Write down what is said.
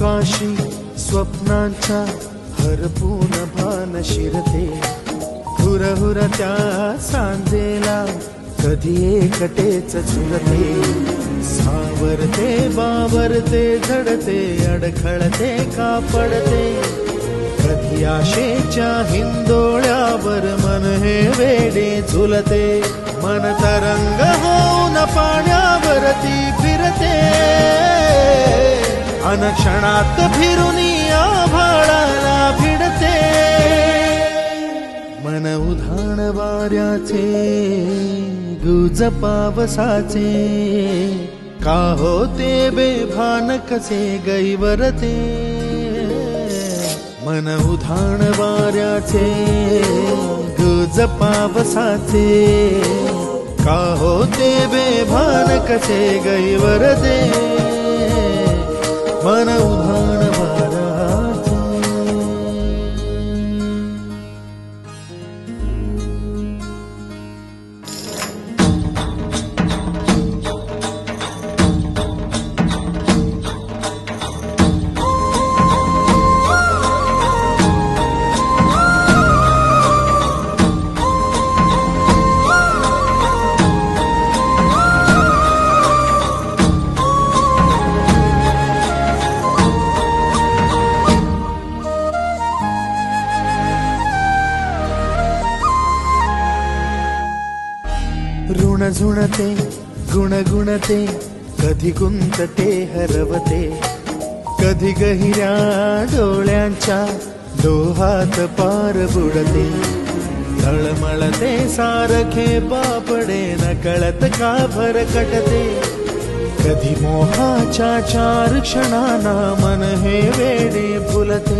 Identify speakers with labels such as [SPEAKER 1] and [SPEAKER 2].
[SPEAKER 1] काशी स्वप्नांच्या हरपून भान शिरते, हुरहुर त्या सांजेला कधी एकटेच झुलते, सावरते बावरते झडते अडखळते का पडते, कधी आशेच्या हिंदोळ्यावर मन हे वेडे झुलते, मन तरंग होऊन पाण्यावरती फिरते, अनक्षणात फिरून आभाळाला भिडते, मन उधाण वाऱ्याचे गुज पावसाचे, का होते बेभान कसे गैवरते, मन उधाण वाऱ्याचे गुज पावसाचे, का होते बेभान कसे गैवरते, मन उधाण वाऱ्याचे. ऋण झुणते गुणगुणते, कधी गुंतते हरवते, कधी गहिऱ्या डोळ्यांच्या डोहात पार बुडते, तळमळते सारखे पापडे नकळत का भरकटते, कधी मोहाच्या चार क्षणांना मन हे वेडे फुलते,